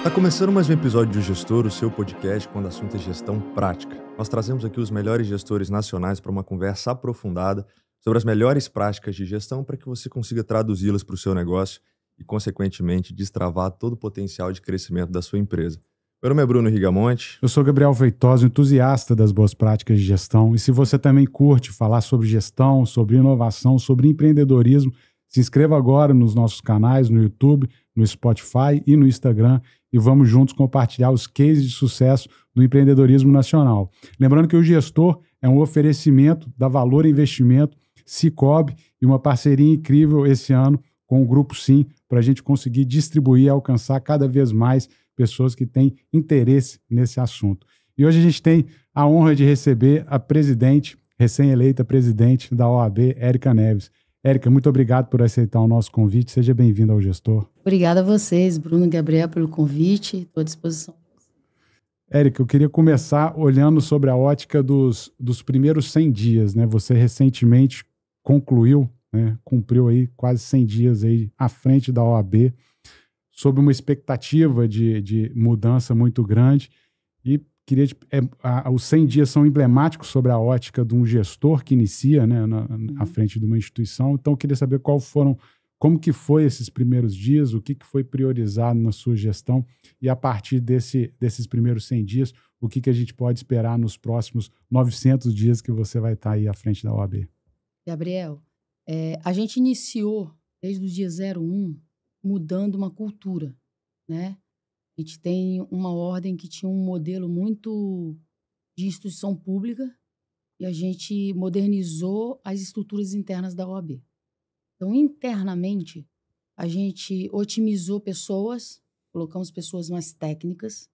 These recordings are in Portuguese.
Tá começando mais um episódio de O Gestor, o seu podcast quando o assunto é gestão prática. Nós trazemos aqui os melhores gestores nacionais para uma conversa aprofundada sobre as melhores práticas de gestão para que você consiga traduzi-las para o seu negócio e, consequentemente, destravar todo o potencial de crescimento da sua empresa. Meu nome é Bruno Rigamonte. Eu sou Gabriel Feitosa, entusiasta das boas práticas de gestão. E se você também curte falar sobre gestão, sobre inovação, sobre empreendedorismo, se inscreva agora nos nossos canais, no YouTube, no Spotify e no Instagram, e vamos juntos compartilhar os cases de sucesso do empreendedorismo nacional. Lembrando que o Gestor é um oferecimento da Valor Investimento, Sicoob, e uma parceria incrível esse ano com o Grupo Sim, para a gente conseguir distribuir e alcançar cada vez mais pessoas que têm interesse nesse assunto. E hoje a gente tem a honra de receber a presidente, recém-eleita presidente da OAB, Érica Neves. Érica, muito obrigado por aceitar o nosso convite. Seja bem-vinda ao Gestor. Obrigada a vocês, Bruno e Gabriel, pelo convite. Estou à disposição. Érica, eu queria começar olhando sobre a ótica dos primeiros 100 dias, né? Você recentemente concluiu, né? Cumpriu aí quase 100 dias aí à frente da OAB, sob uma expectativa de mudança muito grande. E queria os 100 dias são emblemáticos sobre a ótica de um gestor que inicia, né, à frente de uma instituição. Então, eu queria saber como que foi esses primeiros dias, o que foi priorizado na sua gestão e, a partir desses primeiros 100 dias, o que a gente pode esperar nos próximos 900 dias que você vai estar aí à frente da OAB. Gabriel, a gente iniciou desde o dia 01 mudando uma cultura, né? A gente tem uma ordem que tinha um modelo muito de instituição pública e a gente modernizou as estruturas internas da OAB. Então, internamente, a gente otimizou pessoas, colocamos pessoas mais técnicas.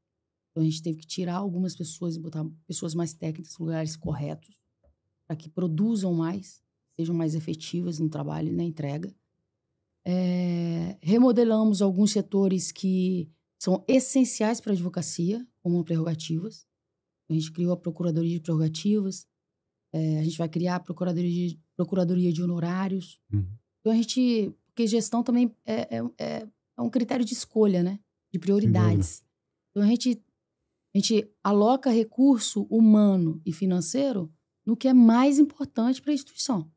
Então, a gente teve que tirar algumas pessoas e botar pessoas mais técnicas nos lugares corretos para que produzam mais, sejam mais efetivas no trabalho e na entrega. Remodelamos alguns setores que são essenciais para a advocacia, como prerrogativas. A gente criou a Procuradoria de Prerrogativas, a gente vai criar a Procuradoria de Honorários. Então, porque gestão também é um critério de escolha, né? De prioridades. Então, a gente aloca recurso humano e financeiro no que é mais importante para a instituição.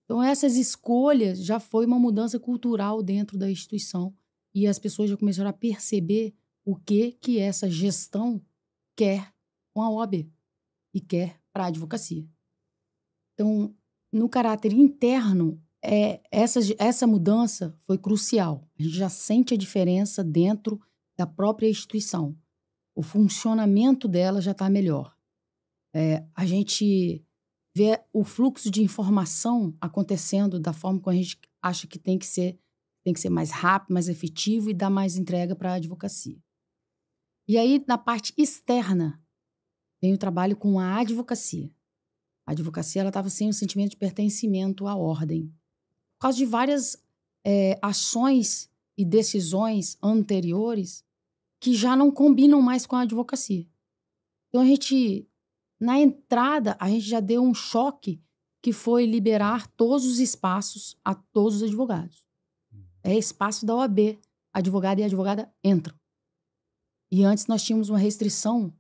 Então, essas escolhas já foi uma mudança cultural dentro da instituição e as pessoas já começaram a perceber o que essa gestão quer com a OAB e quer para a advocacia. Então, no caráter interno, essa mudança foi crucial. A gente já sente a diferença dentro da própria instituição. O funcionamento dela já está melhor. A gente vê o fluxo de informação acontecendo da forma como a gente acha que tem que ser mais rápido, mais efetivo e dar mais entrega para a advocacia. E aí, na parte externa, vem o trabalho com a advocacia. A advocacia estava sem o sentimento de pertencimento à ordem. Por causa de várias ações e decisões anteriores que já não combinam mais com a advocacia. Então, na entrada, a gente já deu um choque que foi liberar todos os espaços a todos os advogados. É espaço da OAB. Advogado e advogada entram. E antes nós tínhamos uma restrição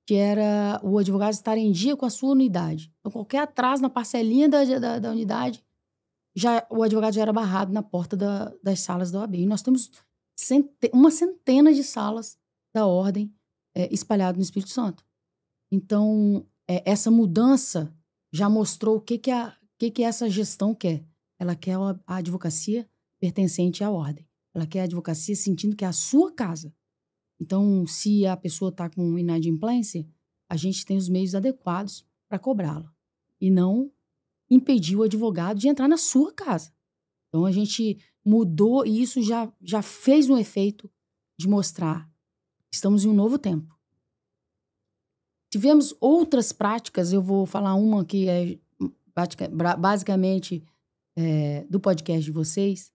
que era o advogado estar em dia com a sua unidade. Então, qualquer atraso na parcelinha da unidade, o advogado já era barrado na porta das salas da OAB. E nós temos uma centena de salas da ordem espalhadas no Espírito Santo. Então, essa mudança já mostrou o que essa gestão quer. Ela quer a advocacia pertencente à ordem. Ela quer a advocacia sentindo que é a sua casa. Então, se a pessoa está com inadimplência, a gente tem os meios adequados para cobrá-la. E não impedir o advogado de entrar na sua casa. Então, a gente mudou e isso já fez um efeito de mostrar que estamos em um novo tempo. Tivemos outras práticas, eu vou falar uma que é basicamente do podcast de vocês,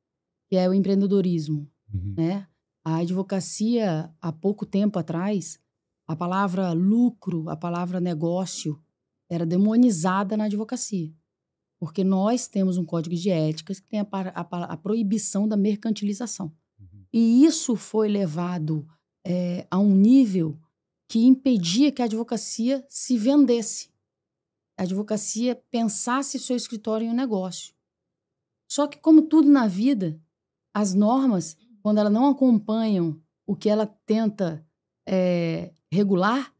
que é o empreendedorismo, né? A advocacia, há pouco tempo atrás, a palavra lucro, a palavra negócio, era demonizada na advocacia. Porque nós temos um código de éticas que tem a proibição da mercantilização. E isso foi levado a um nível que impedia que a advocacia se vendesse. A advocacia pensasse seu escritório em um negócio. Só que, como tudo na vida, as normas, quando elas não acompanham o que ela tenta regular,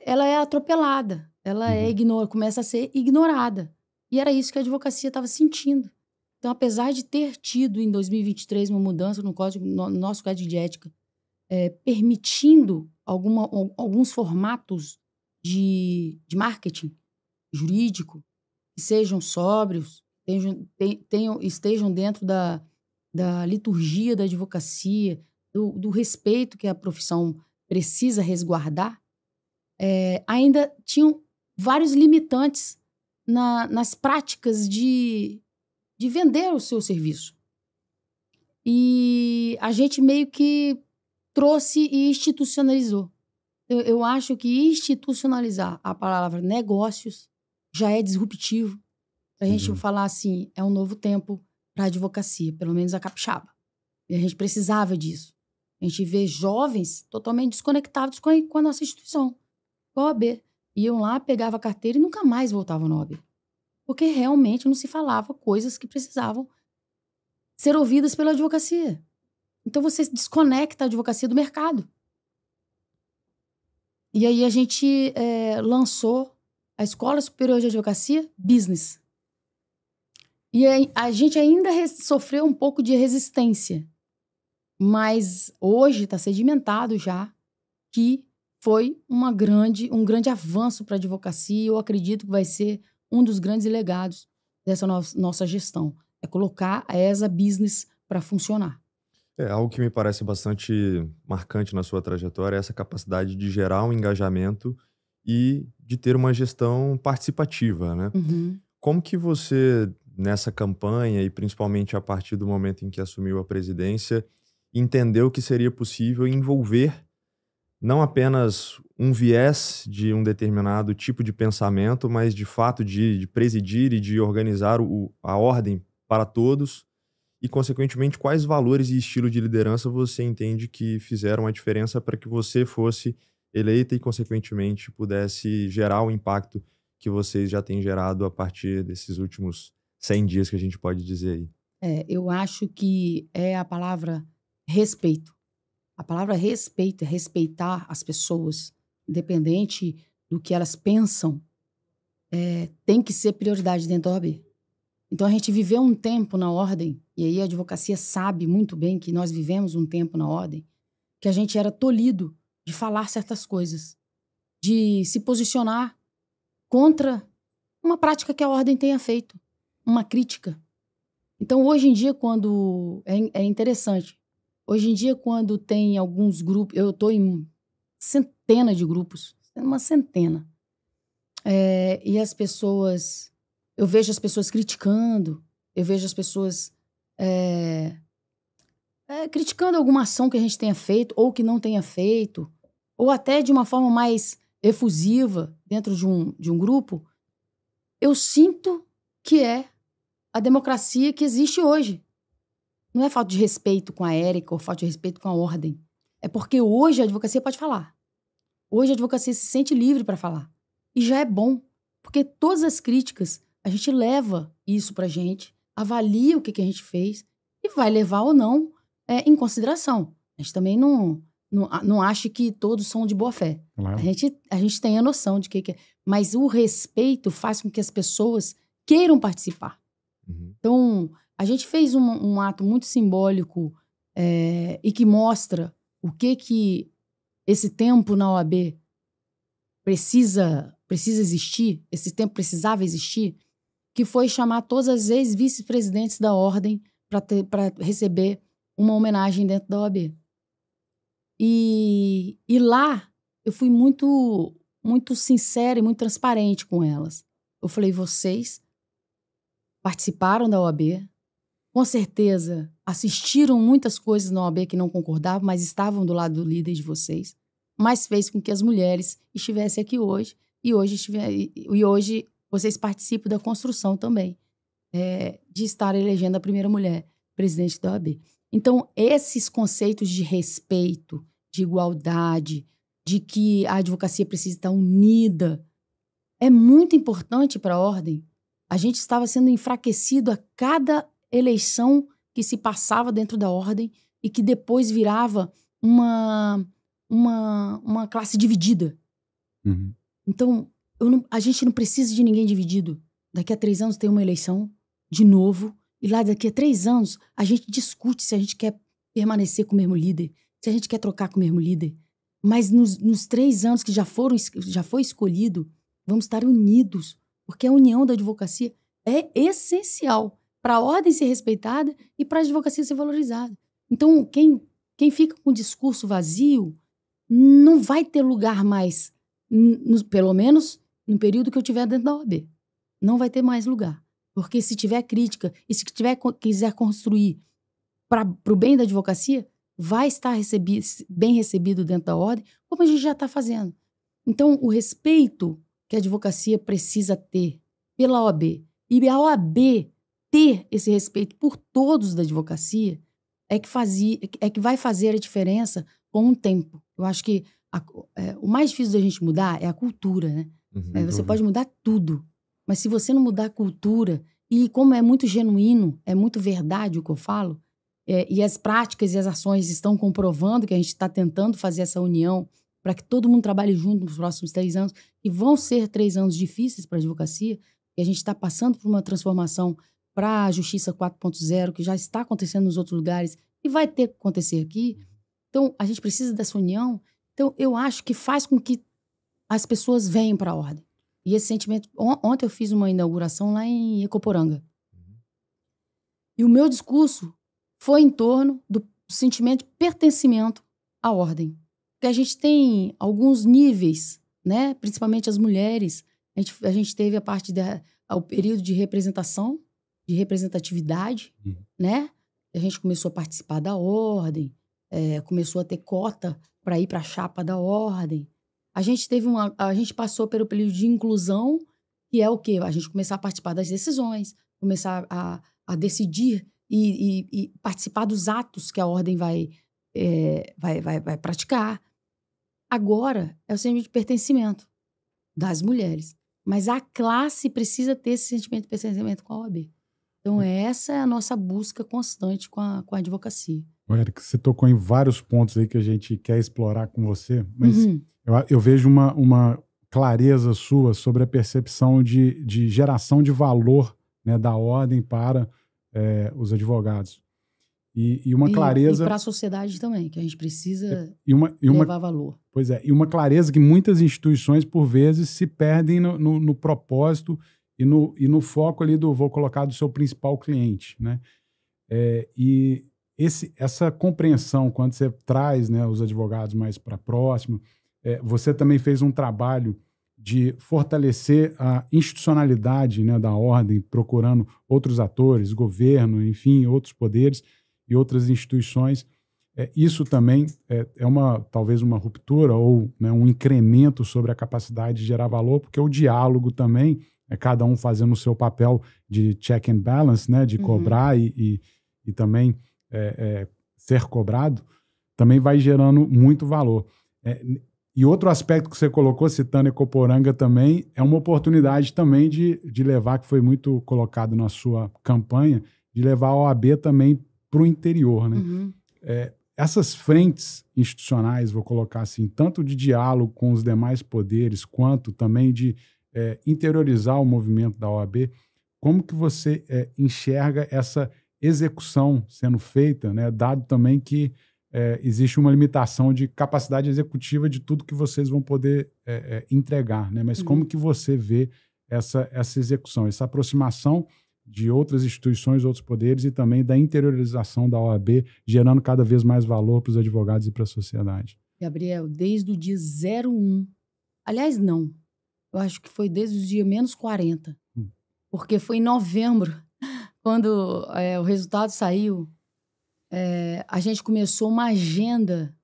ela é atropelada, ela começa a ser ignorada. E era isso que a advocacia estava sentindo. Então, apesar de ter tido, em 2023, uma mudança no nosso Código de Ética, permitindo alguns formatos de marketing jurídico que sejam sóbrios, estejam dentro da liturgia da advocacia, do respeito que a profissão precisa resguardar, ainda tinham vários limitantes nas práticas de vender o seu serviço. E a gente meio que trouxe e institucionalizou. Eu acho que institucionalizar a palavra negócios já é disruptivo. Para a gente falar assim, é um novo tempo para a advocacia, pelo menos a capixaba. E a gente precisava disso. A gente vê jovens totalmente desconectados com a nossa instituição, com a OAB. Iam lá, pegavam a carteira e nunca mais voltavam na OAB. Porque realmente não se falava coisas que precisavam ser ouvidas pela advocacia. Então você desconecta a advocacia do mercado. E aí a gente lançou a Escola Superior de Advocacia Business. E a gente ainda sofreu um pouco de resistência. Mas hoje está sedimentado já que foi um grande avanço para a advocacia. E eu acredito que vai ser um dos grandes legados dessa nossa gestão. É colocar a ESA Business para funcionar. Algo que me parece bastante marcante na sua trajetória é essa capacidade de gerar um engajamento e de ter uma gestão participativa, né? Como que você, nessa campanha e principalmente a partir do momento em que assumiu a presidência, entendeu que seria possível envolver não apenas um viés de um determinado tipo de pensamento, mas de fato de presidir e de organizar a ordem para todos? E, consequentemente, quais valores e estilo de liderança você entende que fizeram a diferença para que você fosse eleita e, consequentemente, pudesse gerar o impacto que vocês já têm gerado a partir desses últimos 100 dias que a gente pode dizer aí? Eu acho que é a palavra respeito. A palavra respeito é respeitar as pessoas, independente do que elas pensam, tem que ser prioridade dentro da OAB. Então, a gente viveu um tempo na ordem, e aí a advocacia sabe muito bem que nós vivemos um tempo na ordem, que a gente era tolhido de falar certas coisas, de se posicionar contra uma prática que a ordem tenha feito, uma crítica. Então, hoje em dia, quando... É interessante. Hoje em dia, quando tem alguns grupos... Eu estou em centenas de grupos, uma centena. E as pessoas... Eu vejo as pessoas criticando, eu vejo as pessoas criticando alguma ação que a gente tenha feito ou que não tenha feito, ou até de uma forma mais efusiva dentro de um grupo. Eu sinto que é a democracia que existe hoje. Não é falta de respeito com a Érica ou falta de respeito com a ordem. É porque hoje a advocacia pode falar. Hoje a advocacia se sente livre para falar. E já é bom, porque todas as críticas... A gente leva isso pra gente, avalia o que a gente fez e vai levar ou não em consideração. A gente também não acha que todos são de boa fé. Claro. A gente tem a noção de que é. Mas o respeito faz com que as pessoas queiram participar. Então, a gente fez um ato muito simbólico e que mostra o que esse tempo na OAB precisa existir, esse tempo precisava existir, que foi chamar todas as ex-vice-presidentes da ordem para receber uma homenagem dentro da OAB. E lá eu fui muito, muito sincera e muito transparente com elas. Eu falei, vocês participaram da OAB, com certeza assistiram muitas coisas na OAB que não concordavam, mas estavam do lado do líder de vocês, mas fez com que as mulheres estivessem aqui hoje, e hoje vocês participam da construção também, de estar elegendo a primeira mulher presidente da OAB. Então, esses conceitos de respeito, de igualdade, de que a advocacia precisa estar unida, é muito importante para a ordem. A gente estava sendo enfraquecido a cada eleição que se passava dentro da ordem e que depois virava uma classe dividida. Uhum. Então, a gente não precisa de ninguém dividido. Daqui a 3 anos tem uma eleição de novo e lá daqui a 3 anos a gente discute se a gente quer permanecer com o mesmo líder, se a gente quer trocar com o mesmo líder. Mas nos 3 anos que já foi escolhido, vamos estar unidos, porque a união da advocacia é essencial para a ordem ser respeitada e para a advocacia ser valorizada. Então, quem fica com o discurso vazio não vai ter lugar mais, pelo menos no período que eu estiver dentro da OAB. Não vai ter mais lugar. Porque se tiver crítica e se quiser construir para o bem da advocacia, vai estar bem recebido dentro da ordem, como a gente já está fazendo. Então, o respeito que a advocacia precisa ter pela OAB e a OAB ter esse respeito por todos da advocacia é que vai fazer a diferença com o tempo. Eu acho que o mais difícil da gente mudar é a cultura, né? Você pode mudar tudo, mas se você não mudar a cultura, e como é muito genuíno, é muito verdade o que eu falo, e as práticas e as ações estão comprovando que a gente está tentando fazer essa união para que todo mundo trabalhe junto nos próximos 3 anos, e vão ser 3 anos difíceis para a advocacia, e a gente está passando por uma transformação para a Justiça 4.0, que já está acontecendo nos outros lugares e vai ter que acontecer aqui. Então, a gente precisa dessa união. Então, eu acho que faz com que as pessoas venham para a ordem. E esse sentimento... Ontem eu fiz uma inauguração lá em Ecoporanga. E o meu discurso foi em torno do sentimento de pertencimento à ordem. Porque a gente tem alguns níveis, né? Principalmente as mulheres. A gente teve o período de representação, de representatividade, né? A gente começou a participar da ordem, começou a ter cota para ir para a chapa da ordem. A gente passou pelo período de inclusão, que é o quê? A gente começar a participar das decisões, começar a decidir e participar dos atos que a ordem vai praticar. Agora é o sentimento de pertencimento das mulheres. Mas a classe precisa ter esse sentimento de pertencimento com a OAB. Então, essa é a nossa busca constante com a advocacia. Érica, você tocou em vários pontos aí que a gente quer explorar com você, mas eu vejo uma clareza sua sobre a percepção de geração de valor, né, da ordem para os advogados. E uma clareza... E para a sociedade também, que a gente precisa levar valor. Pois é, e uma clareza que muitas instituições, por vezes, se perdem no propósito e no foco ali vou colocar, do seu principal cliente, né? E essa compreensão, quando você traz, né, os advogados mais para próximo, você também fez um trabalho de fortalecer a institucionalidade, né, da ordem, procurando outros atores, governo, enfim, outros poderes e outras instituições. Isso também talvez uma ruptura ou, né, um incremento sobre a capacidade de gerar valor, porque o diálogo também é cada um fazendo o seu papel de check and balance, né, de cobrar e também ser cobrado, também vai gerando muito valor. E outro aspecto que você colocou, citando Ecoporanga também, é uma oportunidade também de levar, que foi muito colocado na sua campanha, de levar a OAB também para o interior, né? Essas frentes institucionais, vou colocar assim, tanto de diálogo com os demais poderes, quanto também de interiorizar o movimento da OAB, como que você enxerga essa execução sendo feita, né, dado também que existe uma limitação de capacidade executiva de tudo que vocês vão poder entregar, né? Mas como que você vê essa execução, essa aproximação de outras instituições, outros poderes e também da interiorização da OAB, gerando cada vez mais valor para os advogados e para a sociedade? Gabriel, desde o dia 01, aliás, não, eu acho que foi desde o dia menos 40, porque foi em novembro, quando o resultado saiu, a gente começou uma agenda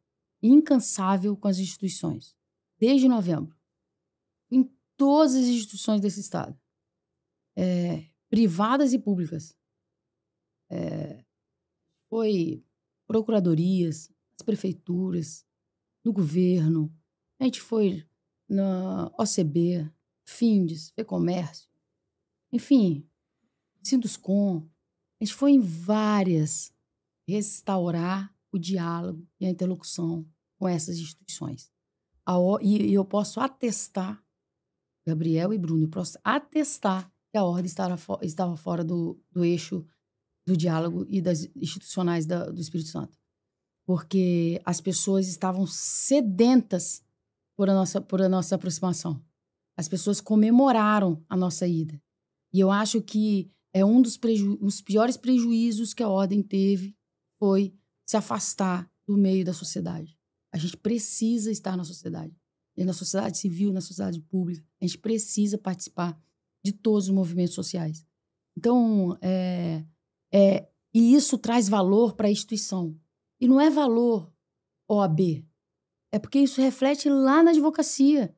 incansável com as instituições, desde novembro, em todas as instituições desse estado, privadas e públicas. foi procuradorias, as prefeituras, no governo, a gente foi na OCB, Findes, FEComércio, enfim, Sinduscom, a gente foi em várias restaurar o diálogo e a interlocução com essas instituições. E eu posso atestar, Gabriel e Bruno, eu posso atestar que a ordem estava fora do eixo do diálogo e das institucionais do Espírito Santo. Porque as pessoas estavam sedentas por a nossa aproximação. As pessoas comemoraram a nossa ida. E eu acho que um dos piores prejuízos que a ordem teve foi se afastar do meio da sociedade. A gente precisa estar na sociedade. E na sociedade civil, na sociedade pública. A gente precisa participar de todos os movimentos sociais. Então, e isso traz valor para a instituição. E não é valor OAB. É porque isso reflete lá na advocacia.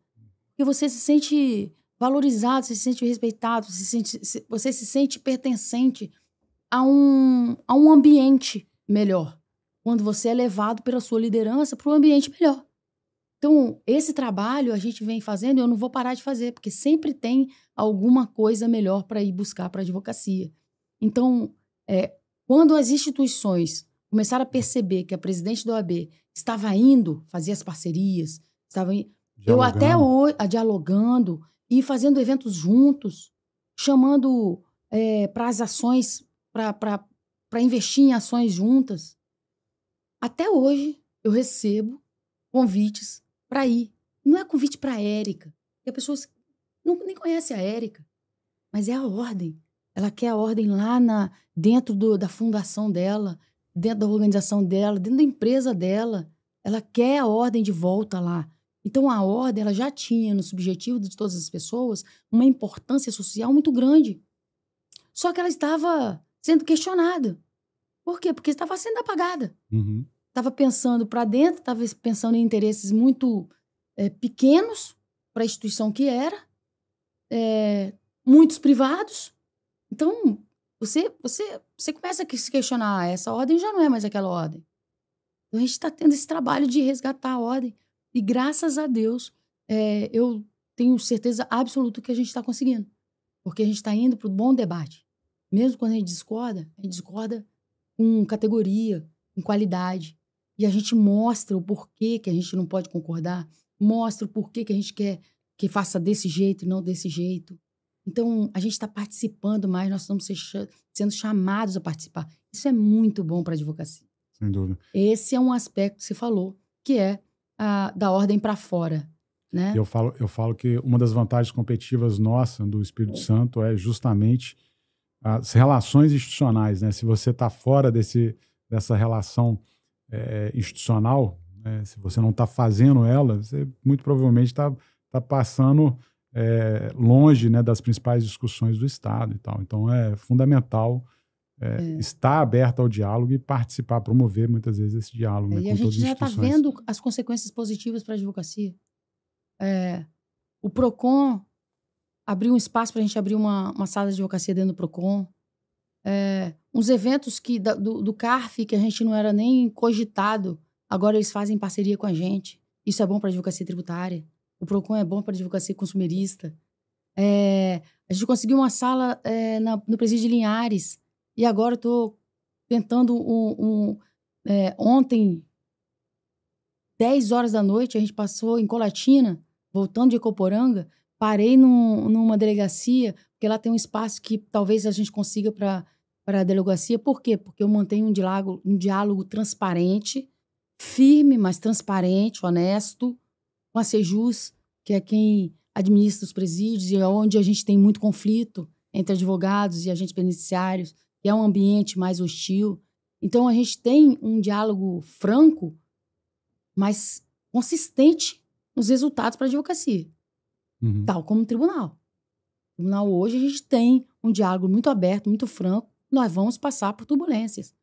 Porque você se sente valorizado, você se sente respeitado, você se sente pertencente a um ambiente melhor. Quando você é levado pela sua liderança para um ambiente melhor. Então, esse trabalho a gente vem fazendo e eu não vou parar de fazer, porque sempre tem alguma coisa melhor para ir buscar para a advocacia. Então, quando as instituições começaram a perceber que a presidente da OAB estava indo fazer as parcerias, eu até hoje, dialogando e fazendo eventos juntos, chamando para as ações, para investir em ações juntas. Até hoje, eu recebo convites para ir. Não é convite para a Érica, porque as pessoas nem conhecem a Érica, mas é a ordem. Ela quer a ordem lá dentro da fundação dela, dentro da organização dela, dentro da empresa dela. Ela quer a ordem de volta lá. Então, a ordem ela já tinha, no subjetivo de todas as pessoas, uma importância social muito grande. Só que ela estava sendo questionada. Por quê? Porque estava sendo apagada. Estava pensando para dentro, estava pensando em interesses muito pequenos para a instituição que era, muitos privados. Então, você começa a se questionar, essa ordem já não é mais aquela ordem. Então, a gente está tendo esse trabalho de resgatar a ordem. E, graças a Deus, eu tenho certeza absoluta que a gente está conseguindo. Porque a gente está indo para o bom debate. Mesmo quando a gente discorda com categoria, com qualidade. E a gente mostra o porquê que a gente não pode concordar, mostra o porquê que a gente quer que faça desse jeito e não desse jeito. Então, a gente está participando mais, nós estamos sendo chamados a participar. Isso é muito bom para a advocacia. Sem dúvida. Esse é um aspecto que você falou, que é da ordem para fora. Né? Eu falo que uma das vantagens competitivas nossa do Espírito Santo é justamente as relações institucionais. Né? Se você está fora dessa relação institucional, né? Se você não está fazendo ela, você muito provavelmente está passando longe, né, das principais discussões do Estado e tal. Então é fundamental estar aberto ao diálogo e participar, promover muitas vezes esse diálogo. Né, e a gente já está vendo as consequências positivas para a advocacia. O PROCON abriu um espaço para a gente abrir uma sala de advocacia dentro do PROCON. Uns eventos do CARF que a gente não era nem cogitado, agora eles fazem parceria com a gente. Isso é bom para a advocacia tributária. O PROCON é bom para a advocacia consumerista. A gente conseguiu uma sala no Presídio de Linhares. E agora eu estou tentando ontem, 10 horas da noite, a gente passou em Colatina, voltando de Ecoporanga, parei numa delegacia, porque lá tem um espaço que talvez a gente consiga para a delegacia. Por quê? Porque eu mantenho um diálogo transparente, firme, mas transparente, honesto, com a Sejus, que é quem administra os presídios e é onde a gente tem muito conflito entre advogados e agentes penitenciários, que é um ambiente mais hostil. Então, a gente tem um diálogo franco, mas consistente nos resultados para a advocacia, tal como o tribunal. No tribunal hoje, a gente tem um diálogo muito aberto, muito franco. Nós vamos passar por turbulências,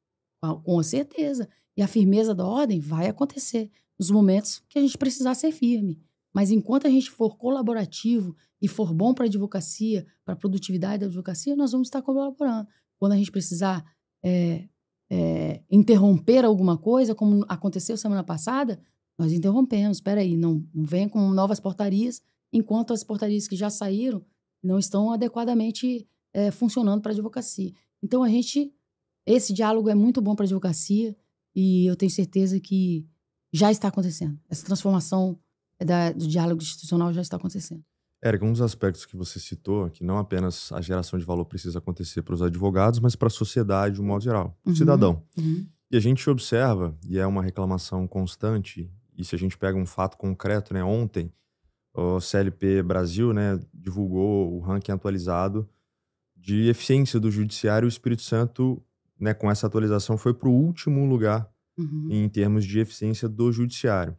com certeza. E a firmeza da ordem vai acontecer nos momentos que a gente precisar ser firme. Mas enquanto a gente for colaborativo e for bom para a advocacia, para a produtividade da advocacia, nós vamos estar colaborando. Quando a gente precisar interromper alguma coisa, como aconteceu semana passada, nós interrompemos. Espera aí, não venha com novas portarias, enquanto as portarias que já saíram não estão adequadamente funcionando para a advocacia. Então, esse diálogo é muito bom para a advocacia e eu tenho certeza que já está acontecendo. Essa transformação do diálogo institucional já está acontecendo. Érica, um dos aspectos que você citou, que não apenas a geração de valor precisa acontecer para os advogados, mas para a sociedade de um modo geral, o cidadão. E a gente observa, e é uma reclamação constante, e se a gente pega um fato concreto, né, ontem o CLP Brasil, né, divulgou o ranking atualizado de eficiência do judiciário. O Espírito Santo, né, com essa atualização, foi para o último lugar em termos de eficiência do judiciário.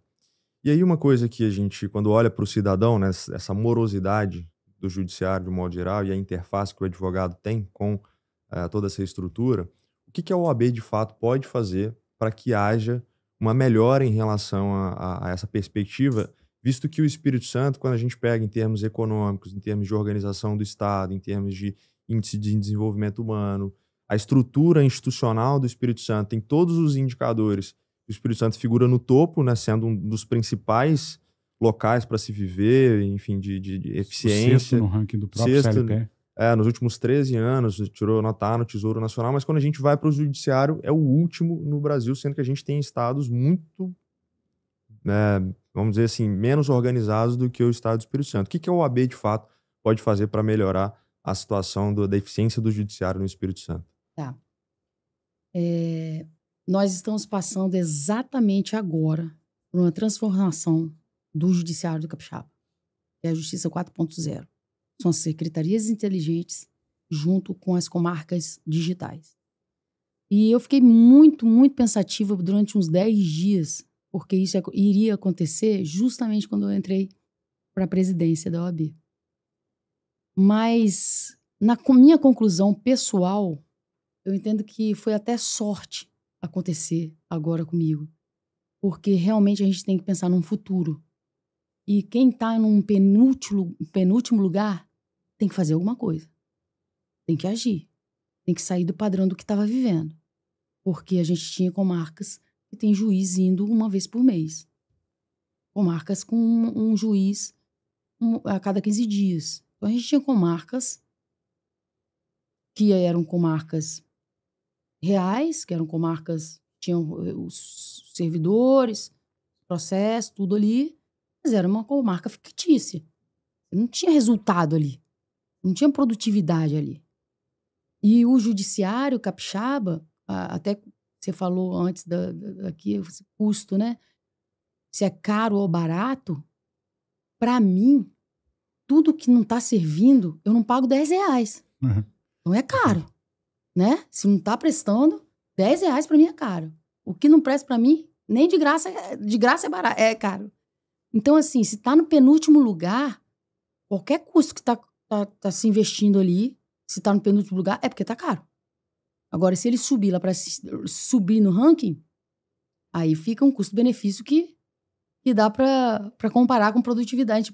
E aí uma coisa que a gente, quando olha para o cidadão, né, essa morosidade do judiciário de modo geral e a interface que o advogado tem com toda essa estrutura, o que a OAB de fato pode fazer para que haja uma melhora em relação a essa perspectiva, visto que o Espírito Santo, quando a gente pega em termos econômicos, em termos de organização do Estado, em termos de índice de desenvolvimento humano, a estrutura institucional do Espírito Santo tem todos os indicadores. O Espírito Santo figura no topo, né, sendo um dos principais locais para se viver, enfim, de eficiência. Sexto no ranking do próprio CLP. Nos últimos 13 anos, tirou nota A no Tesouro Nacional, mas quando a gente vai para o judiciário, é o último no Brasil, sendo que a gente tem estados muito, vamos dizer assim, menos organizados do que o estado do Espírito Santo. O que a OAB, de fato, pode fazer para melhorar a situação da eficiência do judiciário no Espírito Santo? Tá. Nós estamos passando exatamente agora por uma transformação do judiciário do Capixaba, que é a Justiça 4.0. São as secretarias inteligentes junto com as comarcas digitais. E eu fiquei muito, muito pensativa durante uns 10 dias, porque isso iria acontecer justamente quando eu entrei para a presidência da OAB. Mas, na minha conclusão pessoal, eu entendo que foi até sorte acontecer agora comigo. Porque realmente a gente tem que pensar num futuro. E quem está num penúltimo lugar tem que fazer alguma coisa. Tem que agir. Tem que sair do padrão do que estava vivendo. Porque a gente tinha comarcas que tem juiz indo uma vez por mês. Comarcas com um juiz a cada 15 dias. Então a gente tinha comarcas que eram comarcas reais, que eram comarcas, tinham os servidores, processo, tudo ali, mas era uma comarca fictícia. Não tinha resultado ali. Não tinha produtividade ali. E o judiciário capixaba, até você falou antes daqui, custo, né? Se é caro ou barato, para mim, tudo que não está servindo, eu não pago R$10. Então é caro. Né? Se não tá prestando, R$10 para mim é caro. O que não presta para mim, nem de graça é barato, é caro. Então, assim, se tá no penúltimo lugar, qualquer custo que tá se investindo ali, se tá no penúltimo lugar, é porque tá caro. Agora, se ele subir lá para subir no ranking, aí fica um custo-benefício que dá para comparar com produtividade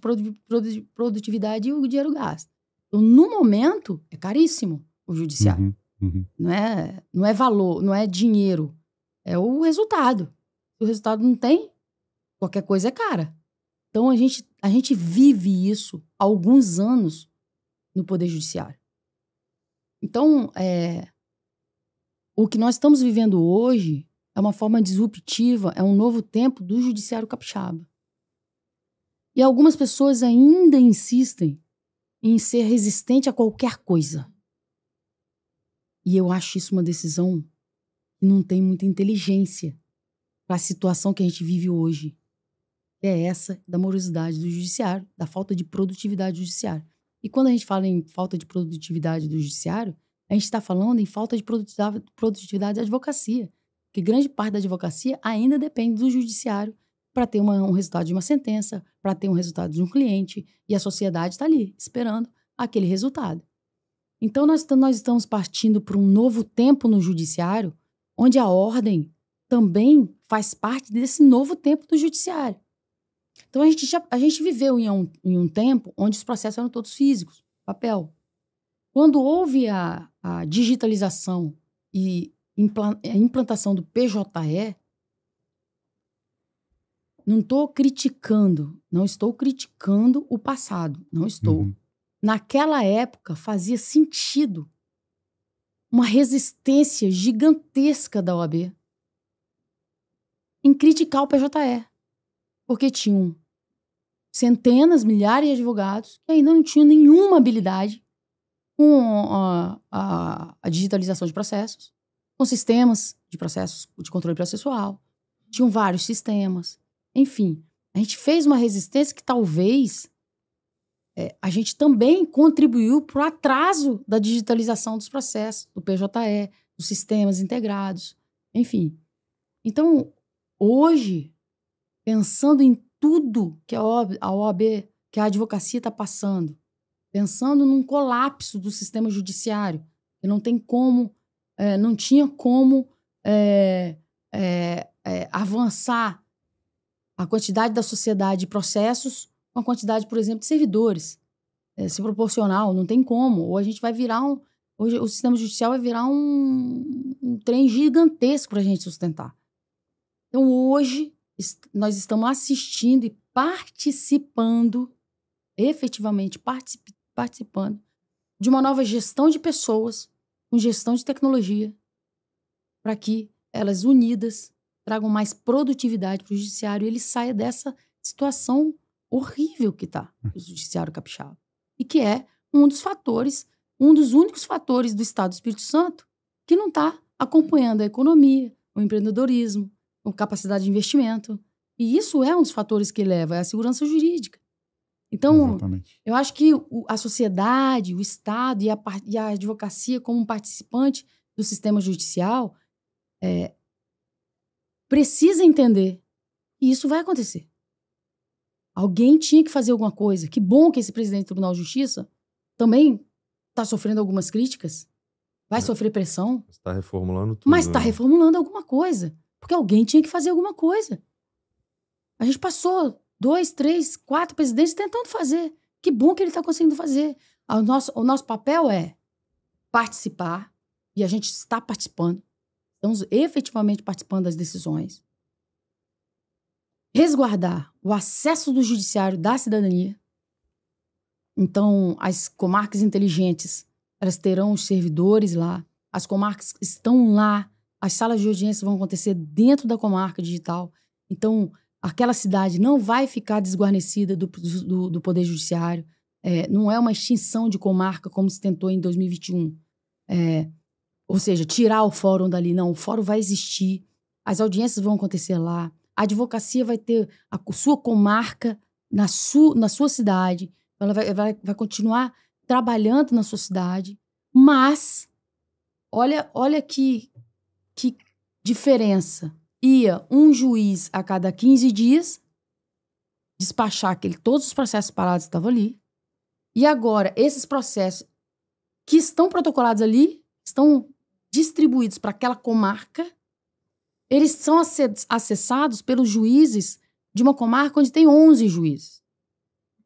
e o dinheiro gasto. Então, no momento, é caríssimo o judiciário. Não é valor, não é dinheiro. É o resultado. Se o resultado não tem, qualquer coisa é cara. Então, a gente vive isso há alguns anos no Poder Judiciário. Então, o que nós estamos vivendo hoje é uma forma disruptiva, é um novo tempo do Judiciário Capixaba. E algumas pessoas ainda insistem em ser resistente a qualquer coisa. E eu acho isso uma decisão que não tem muita inteligência para a situação que a gente vive hoje. É essa da morosidade do judiciário, da falta de produtividade do judiciário. E quando a gente fala em falta de produtividade do judiciário, a gente está falando em falta de produtividade da advocacia. Porque grande parte da advocacia ainda depende do judiciário para ter um resultado de uma sentença, para ter um resultado de um cliente, e a sociedade está ali, esperando aquele resultado. Então, nós estamos partindo para um novo tempo no judiciário, onde a ordem também faz parte desse novo tempo do judiciário. Então, a gente viveu em um tempo onde os processos eram todos físicos, papel. Quando houve a digitalização e a implantação do PJE, não estou criticando o passado, não estou. Uhum. Naquela época fazia sentido uma resistência gigantesca da OAB em criticar o PJE, porque tinham centenas, milhares de advogados que ainda não tinham nenhuma habilidade com a digitalização de processos, com sistemas de processos de controle processual. Tinham vários sistemas. Enfim, a gente fez uma resistência que talvez a gente também contribuiu para o atraso da digitalização dos processos, do PJE, dos sistemas integrados, enfim. Então, hoje, pensando em tudo que a OAB, que a advocacia está passando, pensando num colapso do sistema judiciário, que não tem como, não tinha como avançar a quantidade da sociedade de processos com a quantidade, por exemplo, de servidores. Se proporcional, não tem como. Ou a gente vai virar hoje o sistema judicial vai virar um trem gigantesco para a gente sustentar. Então, hoje, nós estamos assistindo e participando, efetivamente participando, de uma nova gestão de pessoas, com gestão de tecnologia, para que elas unidas tragam mais produtividade para o judiciário e ele saia dessa situação horrível que está o judiciário capixaba. E que é um dos únicos fatores do Estado do Espírito Santo que não está acompanhando a economia, o empreendedorismo, a capacidade de investimento. E isso é um dos fatores que leva à segurança jurídica. Então, exatamente, eu acho que a sociedade, o Estado e a advocacia como participante do sistema judicial precisa entender que isso vai acontecer. Alguém tinha que fazer alguma coisa. Que bom que esse presidente do Tribunal de Justiça também está sofrendo algumas críticas, vai sofrer pressão. Está reformulando tudo. Mas está reformulando alguma coisa. Porque alguém tinha que fazer alguma coisa. A gente passou 2, 3, 4 presidentes tentando fazer. Que bom que ele está conseguindo fazer. O nosso papel é participar, e a gente está participando. Estamos efetivamente participando das decisões. Resguardar o acesso do judiciário da cidadania. Então, as comarcas inteligentes, elas terão os servidores lá. As comarcas estão lá. As salas de audiência vão acontecer dentro da comarca digital. Então, aquela cidade não vai ficar desguarnecida do Poder Judiciário. Não é uma extinção de comarca como se tentou em 2021. Ou seja, tirar o fórum dali. Não, o fórum vai existir. As audiências vão acontecer lá. A advocacia vai ter a sua comarca na sua cidade. Ela vai continuar trabalhando na sua cidade. Mas, olha que diferença. Ia um juiz a cada 15 dias despachar todos os processos parados estavam ali. E agora, esses processos que estão protocolados ali, estão distribuídos para aquela comarca, eles são acessados pelos juízes de uma comarca onde tem 11 juízes.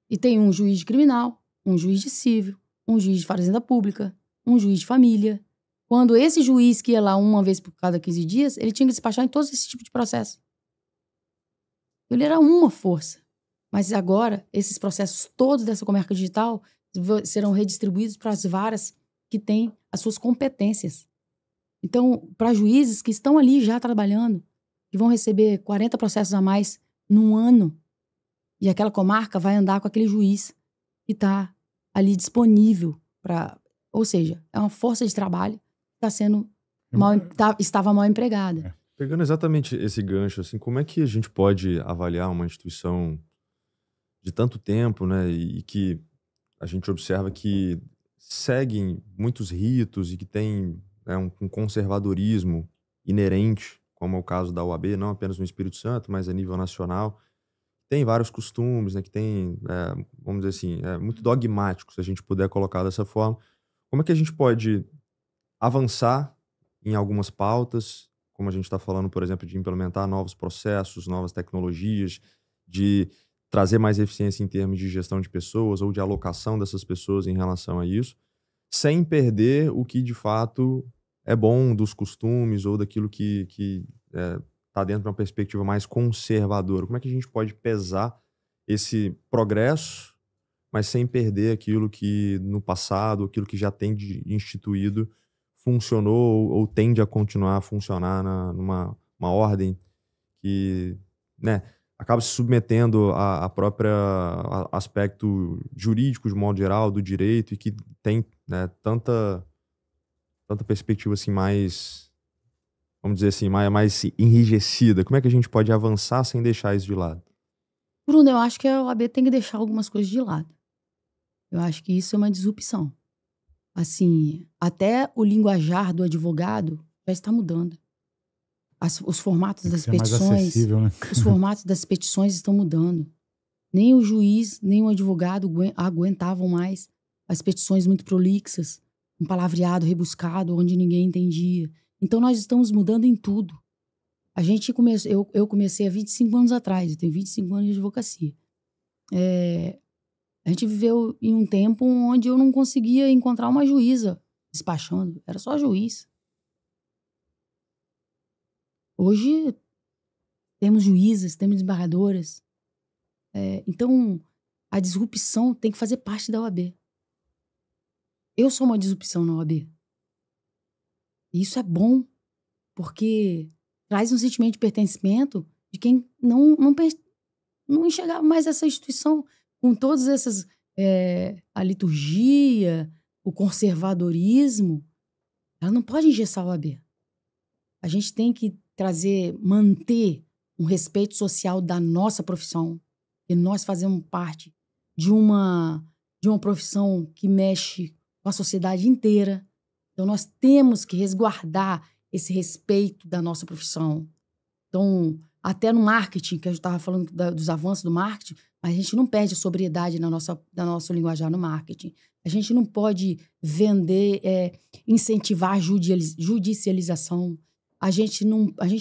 E tem um juiz de criminal, um juiz de civil, um juiz de fazenda pública, um juiz de família. Quando esse juiz que ia lá uma vez por cada 15 dias, ele tinha que despachar em todos esses tipos de processos. Ele era uma força. Mas agora, esses processos todos dessa comarca digital serão redistribuídos para as varas que têm as suas competências. Então, para juízes que estão ali já trabalhando, que vão receber 40 processos a mais num ano, e aquela comarca vai andar com aquele juiz que está ali disponível para... Ou seja, é uma força de trabalho que estava mal empregada. Pegando exatamente esse gancho, assim, como é que a gente pode avaliar uma instituição de tanto tempo, né, e que a gente observa que seguem muitos ritos e que tem um conservadorismo inerente, como é o caso da OAB, não apenas no Espírito Santo, mas a nível nacional. Tem vários costumes, né, que tem, vamos dizer assim, muito dogmático, se a gente puder colocar dessa forma. Como é que a gente pode avançar em algumas pautas, como a gente está falando, por exemplo, de implementar novos processos, novas tecnologias, de trazer mais eficiência em termos de gestão de pessoas ou de alocação dessas pessoas em relação a isso, sem perder o que, de fato, é bom dos costumes ou daquilo que está dentro de uma perspectiva mais conservadora? Como é que a gente pode pesar esse progresso, mas sem perder aquilo que no passado, aquilo que já tem de instituído, funcionou ou tende a continuar a funcionar numa ordem que, né, acaba se submetendo a própria aspecto jurídico, de modo geral, do direito, e que tem, né, tanta perspectiva assim mais, vamos dizer assim, mais enrijecida. Como é que a gente pode avançar sem deixar isso de lado? Bruno, eu acho que a OAB tem que deixar algumas coisas de lado. Eu acho que isso é uma disrupção. Assim, até o linguajar do advogado já está mudando. Os formatos das petições, né? Os formatos das petições estão mudando. Nem o juiz, nem o advogado aguentavam mais as petições muito prolixas, um palavreado rebuscado, onde ninguém entendia. Então, nós estamos mudando em tudo. Eu comecei há 25 anos atrás, eu tenho 25 anos de advocacia. A gente viveu em um tempo onde eu não conseguia encontrar uma juíza despachando, era só juiz. Hoje, temos juízes, temos desembargadoras. Então, a disrupção tem que fazer parte da OAB. Eu sou uma disrupção na OAB. E isso é bom, porque traz um sentimento de pertencimento de quem não enxergava mais essa instituição com todas essas... a liturgia, o conservadorismo. Ela não pode engessar a OAB. A gente tem que manter um respeito social da nossa profissão. E nós fazemos parte de uma profissão que mexe com a sociedade inteira. Então, nós temos que resguardar esse respeito da nossa profissão. Então, até no marketing, que a gente estava falando dos avanços do marketing, a gente não perde a sobriedade da nossa linguajar no marketing. A gente não pode vender, incentivar a judicialização. A gente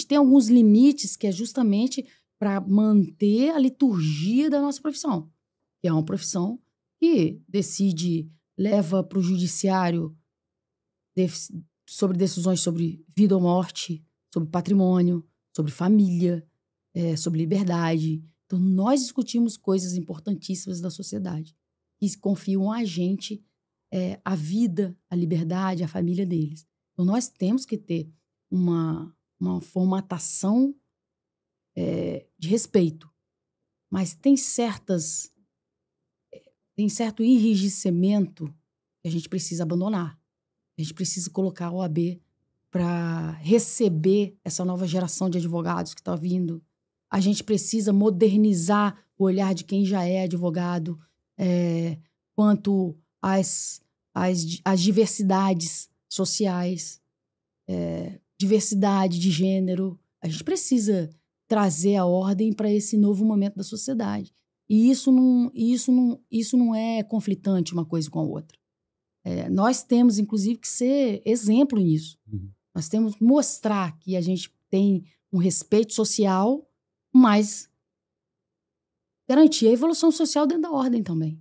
tem alguns limites que é justamente para manter a liturgia da nossa profissão, que é uma profissão que leva para o judiciário sobre decisões sobre vida ou morte, sobre patrimônio, sobre família, sobre liberdade. Então, nós discutimos coisas importantíssimas da sociedade que confiam a gente a vida, a liberdade, a família deles. Então, nós temos que ter uma formatação de respeito. Mas tem certo enrijecimento que a gente precisa abandonar. A gente precisa colocar a OAB para receber essa nova geração de advogados que está vindo. A gente precisa modernizar o olhar de quem já é advogado quanto às diversidades sociais, diversidade de gênero. A gente precisa trazer a ordem para esse novo momento da sociedade. E isso não é conflitante uma coisa com a outra. Nós temos, inclusive, que ser exemplo nisso. Uhum. Nós temos que mostrar que a gente tem um respeito social, mas garantir a evolução social dentro da ordem também.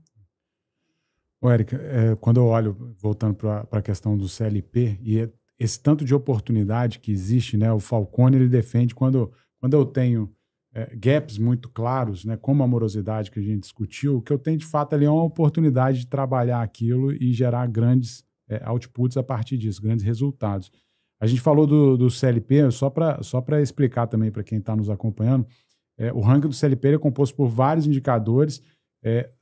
Ô, Érica, quando eu olho, voltando para a questão do CLP, e esse tanto de oportunidade que existe, né? O Falcone, ele defende quando eu tenho gaps muito claros, né, como a morosidade que a gente discutiu, o que eu tenho de fato ali é uma oportunidade de trabalhar aquilo e gerar grandes outputs a partir disso, grandes resultados. A gente falou do CLP, só para explicar também para quem está nos acompanhando, o ranking do CLP é composto por vários indicadores.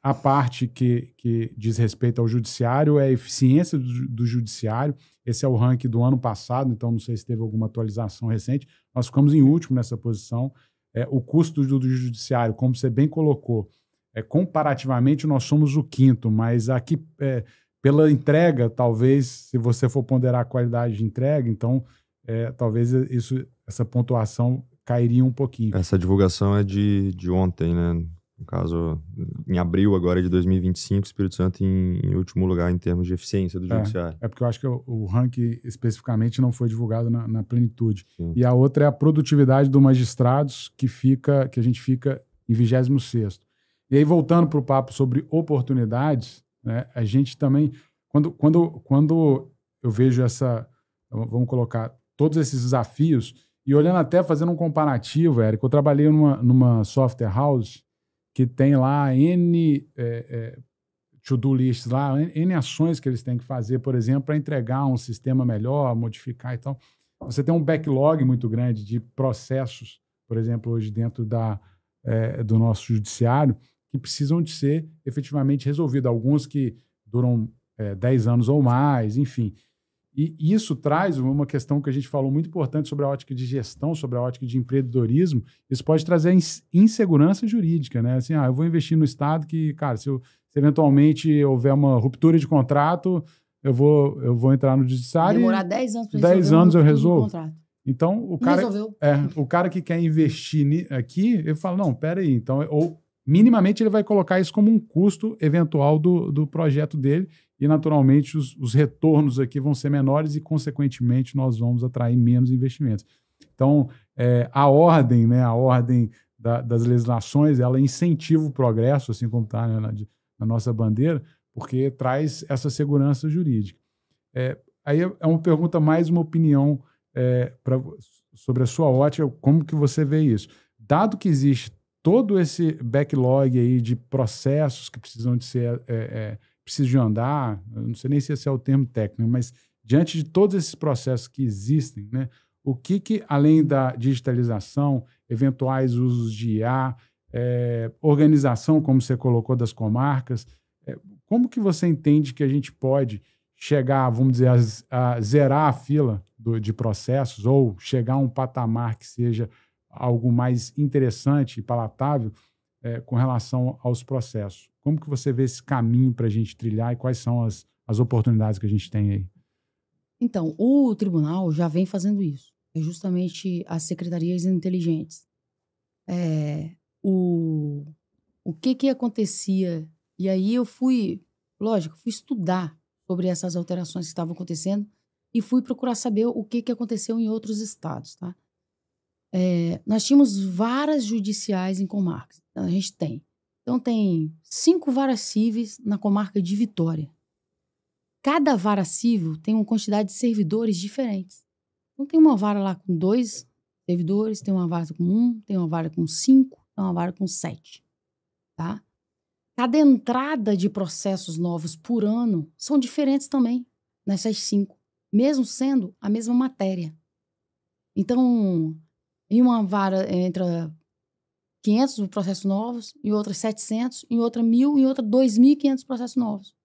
A parte que diz respeito ao judiciário é a eficiência do judiciário. Esse é o ranking do ano passado, então não sei se teve alguma atualização recente. Nós ficamos em último nessa posição. O custo do judiciário, como você bem colocou, comparativamente nós somos o quinto, mas aqui, pela entrega, talvez, se você for ponderar a qualidade de entrega, então talvez essa pontuação cairia um pouquinho. Essa divulgação é de ontem, né? No caso, em abril agora de 2025, Espírito Santo em último lugar em termos de eficiência do judiciário. Porque eu acho que o ranking especificamente não foi divulgado na plenitude. Sim. E a outra é a produtividade dos magistrados, que a gente fica em 26º. E aí, voltando para o papo sobre oportunidades, né, a gente também, quando eu vejo vamos colocar todos esses desafios, e olhando até, fazendo um comparativo, Érico, eu trabalhei numa software house que tem lá N to-do lists lá, N ações que eles têm que fazer, por exemplo, para entregar um sistema melhor, modificar e tal. Você tem um backlog muito grande de processos, por exemplo, hoje dentro do nosso judiciário, que precisam de ser efetivamente resolvidos. Alguns que duram 10 anos ou mais, enfim. E isso traz uma questão que a gente falou muito importante sobre a ótica de gestão, sobre a ótica de empreendedorismo. Isso pode trazer insegurança jurídica, né? Assim, eu vou investir no Estado que, cara, se eventualmente houver uma ruptura de contrato, eu vou entrar no judiciário. Demorar 10 anos para resolver. 10 anos eu resolvo. Contrato. Então, o cara que quer investir aqui, ele fala, não, peraí, então, ou minimamente ele vai colocar isso como um custo eventual do projeto dele, e naturalmente os retornos aqui vão ser menores e, consequentemente, nós vamos atrair menos investimentos. Então, a ordem das legislações, ela incentiva o progresso, assim como está, né, na nossa bandeira, porque traz essa segurança jurídica. Aí é uma pergunta, mais uma opinião sobre a sua ótica, como que você vê isso? Dado que existe todo esse backlog aí de processos que precisam de ser, precisam de andar, eu não sei nem se esse é o termo técnico, mas diante de todos esses processos que existem, né, o que além da digitalização, eventuais usos de IA, organização, como você colocou, das comarcas, como que você entende que a gente pode chegar, vamos dizer, a zerar a fila de processos, ou chegar a um patamar que seja algo mais interessante e palatável com relação aos processos? Como que você vê esse caminho para a gente trilhar e quais são as oportunidades que a gente tem aí? Então, o tribunal já vem fazendo isso. É justamente as secretarias inteligentes. O que acontecia? E aí eu fui estudar sobre essas alterações que estavam acontecendo e fui procurar saber o que aconteceu em outros estados, tá? Nós tínhamos varas judiciais em comarcas. A gente tem. Então, tem 5 varas cíveis na comarca de Vitória. Cada vara civil tem uma quantidade de servidores diferentes. Então, tem uma vara lá com 2 servidores, tem uma vara com 1, tem uma vara com 5, tem uma vara com 7. Tá? Cada entrada de processos novos por ano são diferentes também nessas 5, mesmo sendo a mesma matéria. Então, em uma vara entra 500 processos novos, em outra 700, em outra 1.000, em outra 2.500 processos novos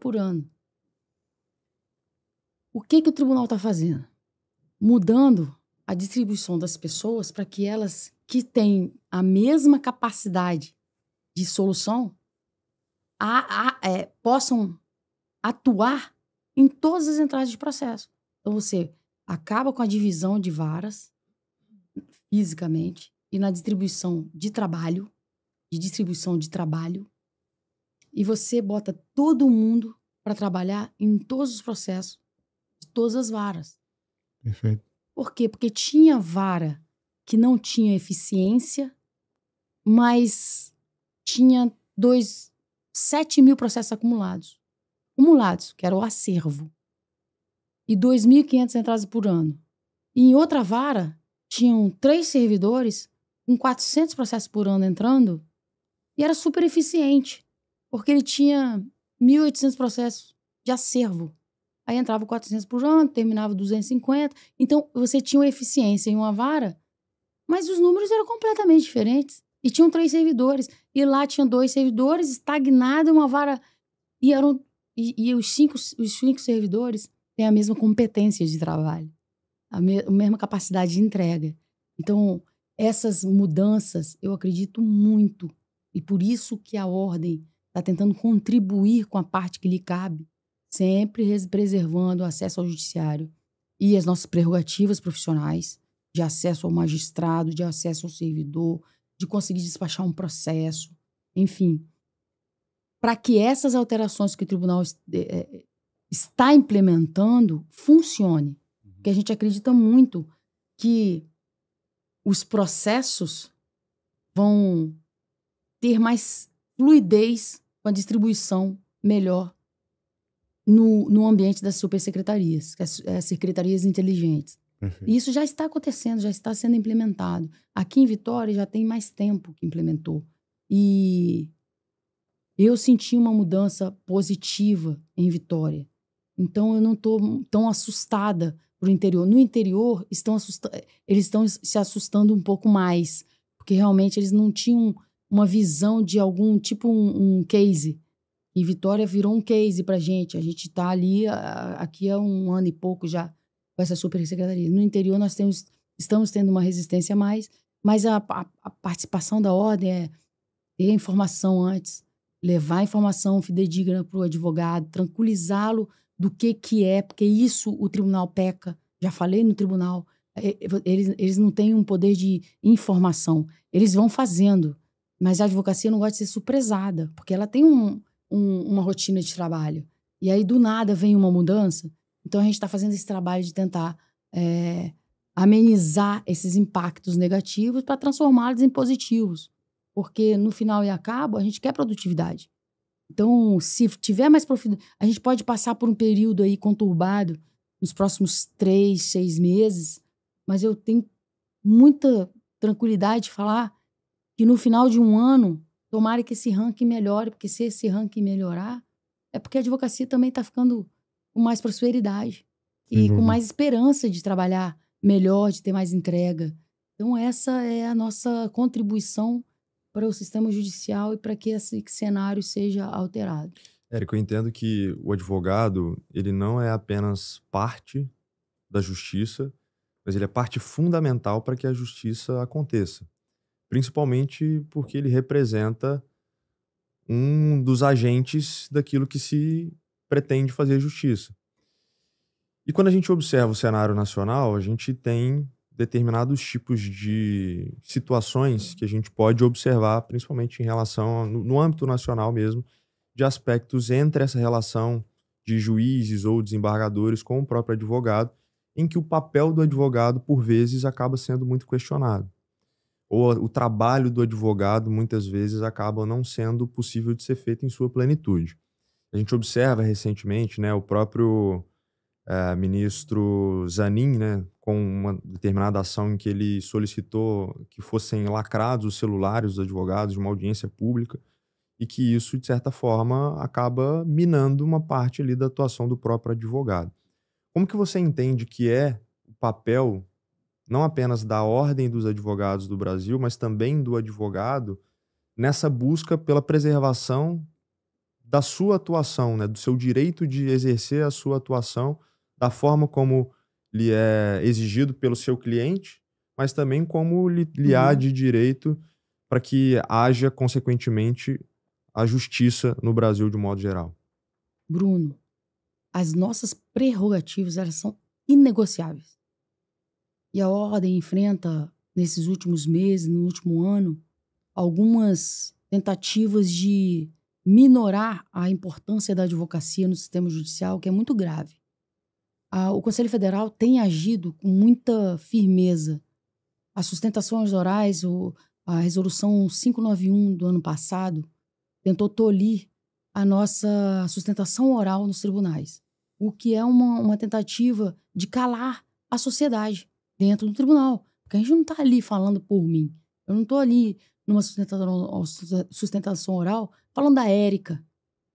por ano. O que o tribunal está fazendo? Mudando a distribuição das pessoas para que elas que têm a mesma capacidade de solução possam atuar em todas as entradas de processo. Então, você acaba com a divisão de varas fisicamente e na distribuição de trabalho, e você bota todo mundo para trabalhar em todos os processos de todas as varas. Perfeito. Por quê? Porque tinha vara que não tinha eficiência, mas tinha 7.000 processos acumulados, que era o acervo, e 2.500 entradas por ano. E em outra vara, tinham 3 servidores com 400 processos por ano entrando, e era super eficiente, porque ele tinha 1.800 processos de acervo. Aí entrava 400 por ano, terminava 250. Então, você tinha uma eficiência em uma vara, mas os números eram completamente diferentes. E tinham 3 servidores. E lá tinham 2 servidores, estagnado em uma vara. E os 5 servidores têm a mesma competência de trabalho, a mesma capacidade de entrega. Então, essas mudanças, eu acredito muito. E por isso que a ordem está tentando contribuir com a parte que lhe cabe, sempre preservando o acesso ao judiciário e as nossas prerrogativas profissionais de acesso ao magistrado, de acesso ao servidor, de conseguir despachar um processo, enfim. Para que essas alterações que o tribunal está implementando funcione. Porque a gente acredita muito que os processos vão ter mais fluidez com a distribuição melhor no ambiente das supersecretarias, que as secretarias inteligentes. Perfeito. E isso já está acontecendo, já está sendo implementado. Aqui em Vitória já tem mais tempo que implementou. E eu senti uma mudança positiva em Vitória. Então, eu não estou tão assustada para o interior. No interior, eles estão se assustando um pouco mais, porque realmente eles não tinham uma visão de algum tipo um case. E Vitória virou um case para a gente. A gente está ali, aqui há 1 ano e pouco já, com essa supersecretaria. No interior, nós estamos tendo uma resistência a mais, mas a participação da ordem é ter a informação antes, levar a informação fidedigna para o advogado, tranquilizá-lo do que é, porque isso o tribunal peca. Já falei no tribunal, eles não têm um poder de informação, eles vão fazendo, mas a advocacia não gosta de ser surpresada, porque ela tem uma rotina de trabalho. E aí, do nada, vem uma mudança. Então, a gente está fazendo esse trabalho de tentar amenizar esses impactos negativos para transformá-los em positivos. Porque, no final e a cabo, a gente quer produtividade. Então, se tiver mais produtividade, a gente pode passar por um período aí conturbado nos próximos 3, 6 meses, mas eu tenho muita tranquilidade de falar que no final de 1 ano, tomara que esse ranking melhore, porque se esse ranking melhorar, é porque a advocacia também está ficando com mais prosperidade e com mais esperança de trabalhar melhor, de ter mais entrega. Então, essa é a nossa contribuição para o sistema judicial e para que esse cenário seja alterado. Érico, eu entendo que o advogado, ele não é apenas parte da justiça, mas ele é parte fundamental para que a justiça aconteça. Principalmente porque ele representa um dos agentes daquilo que se pretende fazer justiça. E quando a gente observa o cenário nacional, a gente tem determinados tipos de situações que a gente pode observar, principalmente em relação, no âmbito nacional mesmo, de aspectos entre essa relação de juízes ou desembargadores com o próprio advogado, em que o papel do advogado, por vezes, acaba sendo muito questionado. Ou o trabalho do advogado, muitas vezes, acaba não sendo possível de ser feito em sua plenitude. A gente observa recentemente, né, o próprio ministro Zanin, né, com uma determinada ação em que ele solicitou que fossem lacrados os celulares dos advogados de uma audiência pública, e que isso, de certa forma, acaba minando uma parte ali da atuação do próprio advogado. Como que você entende que é o papel, não apenas da Ordem dos Advogados do Brasil, mas também do advogado, nessa busca pela preservação da sua atuação, né, do seu direito de exercer a sua atuação da forma como lhe é exigido pelo seu cliente, mas também como lhe há de direito para que haja, consequentemente, a justiça no Brasil de modo geral? Bruno, as nossas prerrogativas, elas são inegociáveis. E a Ordem enfrenta, nesses últimos meses, no último ano, algumas tentativas de minorar a importância da advocacia no sistema judicial, que é muito grave. O Conselho Federal tem agido com muita firmeza. As sustentações orais, a Resolução 591 do ano passado, tentou tolir a nossa sustentação oral nos tribunais, o que é uma tentativa de calar a sociedade dentro do tribunal. Porque a gente não está ali falando por mim. Eu não estou ali numa sustentação oral falando da Érica,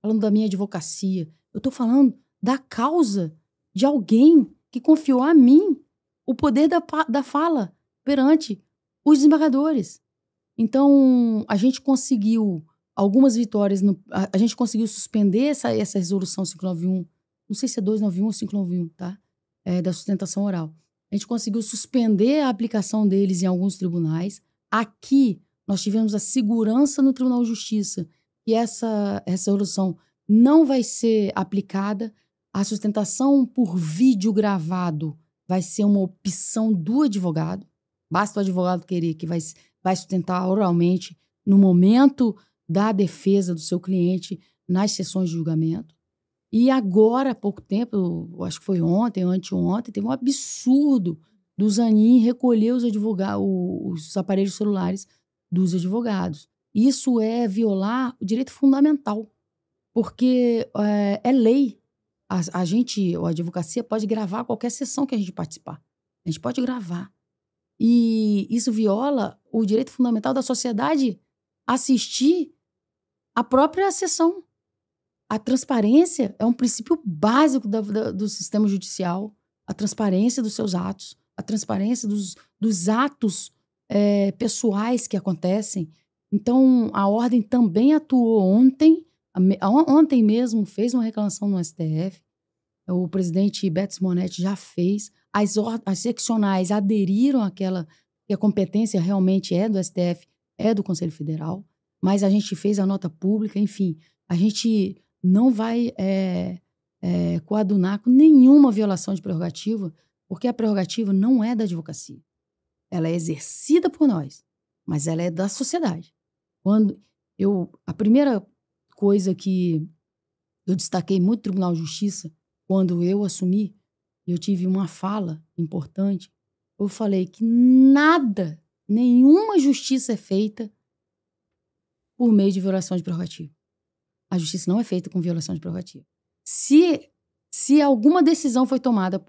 falando da minha advocacia. Eu estou falando da causa de alguém que confiou a mim o poder da fala perante os desembargadores. Então, a gente conseguiu algumas vitórias. A gente conseguiu suspender essa resolução 591. Não sei se é 291 ou 591, tá? Da sustentação oral. A gente conseguiu suspender a aplicação deles em alguns tribunais. Aqui, nós tivemos a segurança no Tribunal de Justiça que essa resolução não vai ser aplicada. A sustentação por vídeo gravado vai ser uma opção do advogado. Basta o advogado querer que vai sustentar oralmente no momento da defesa do seu cliente nas sessões de julgamento. E agora, há pouco tempo, acho que foi ontem, anteontem, teve um absurdo do Zanin recolher os aparelhos celulares dos advogados. Isso é violar o direito fundamental, porque é lei. A gente, ou a advocacia, pode gravar qualquer sessão que a gente participar. A gente pode gravar. E isso viola o direito fundamental da sociedade assistir a própria sessão. A transparência é um princípio básico do sistema judicial. A transparência dos seus atos, a transparência dos atos pessoais que acontecem. Então, a Ordem também atuou ontem. Ontem mesmo fez uma reclamação no STF. O presidente Beto Simonetti já fez. As seccionais aderiram àquela que a competência realmente é do STF, é do Conselho Federal. Mas a gente fez a nota pública, enfim. A gente não vai coadunar com nenhuma violação de prerrogativa, porque a prerrogativa não é da advocacia. Ela é exercida por nós, mas ela é da sociedade. A primeira coisa que eu destaquei muito no Tribunal de Justiça, quando eu assumi, eu tive uma fala importante, eu falei que nenhuma justiça é feita por meio de violação de prerrogativa. A justiça não é feita com violação de prerrogativa. Se alguma decisão foi tomada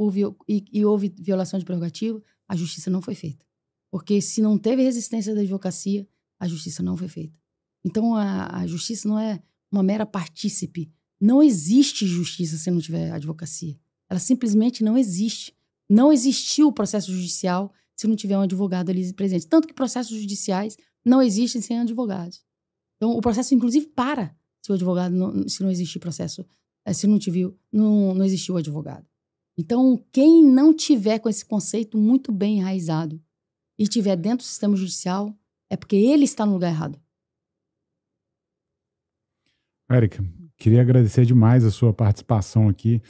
e houve violação de prerrogativa, a justiça não foi feita. Porque se não teve resistência da advocacia, a justiça não foi feita. Então, a justiça não é uma mera partícipe. Não existe justiça se não tiver advocacia. Ela simplesmente não existe. Não existiu o processo judicial se não tiver um advogado ali presente. Tanto que processos judiciais não existem sem advogados. Então, o processo, inclusive, para se o advogado se não existir processo, se não existiu o advogado. Então, quem não tiver com esse conceito muito bem enraizado e estiver dentro do sistema judicial, é porque ele está no lugar errado. Érica, queria agradecer demais a sua participação aqui.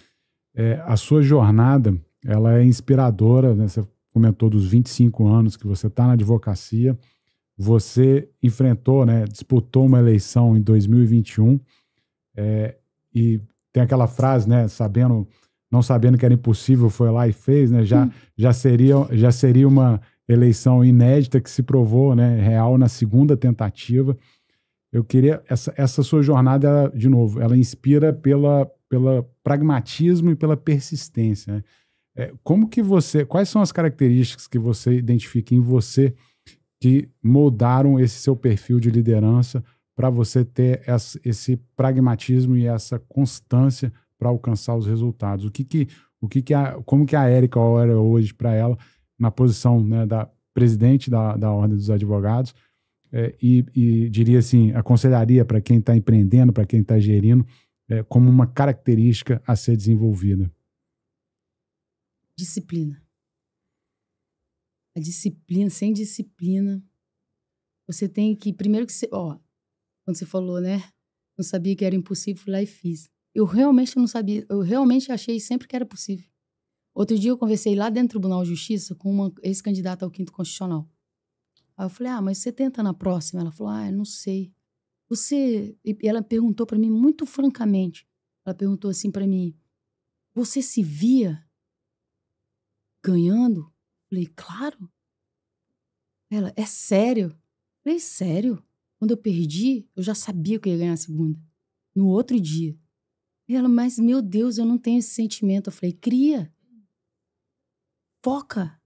A sua jornada, ela é inspiradora, né? Você comentou dos 25 anos que você está na advocacia. Você enfrentou, né, disputou uma eleição em 2021 e tem aquela frase, né, não sabendo que era impossível, foi lá e fez, né, já seria uma eleição inédita que se provou, né, real na segunda tentativa. Eu queria, essa sua jornada, de novo, ela inspira pela pragmatismo e pela persistência, né? Quais são as características que você identifica em você que moldaram esse seu perfil de liderança para você ter esse pragmatismo e essa constância para alcançar os resultados? Como que a Érica olha hoje para ela na posição, né, da presidente da Ordem dos Advogados e diria assim, aconselharia para quem está empreendendo, para quem está gerindo, como uma característica a ser desenvolvida? Disciplina. A disciplina, sem disciplina, você tem que, primeiro que você, quando você falou, né, não sabia que era impossível, fui lá e fiz. Eu realmente não sabia, eu realmente achei sempre que era possível. Outro dia eu conversei lá dentro do Tribunal de Justiça com uma ex-candidata ao 5º Constitucional. Aí eu falei, mas você tenta na próxima? Ela falou, eu não sei. E ela perguntou para mim muito francamente, ela perguntou assim para mim, você se via ganhando? Falei, claro. Ela, é sério? Falei, sério? Quando eu perdi, eu já sabia que eu ia ganhar a segunda. No outro dia. E ela, mas meu Deus, eu não tenho esse sentimento. Eu falei, cria. Foca.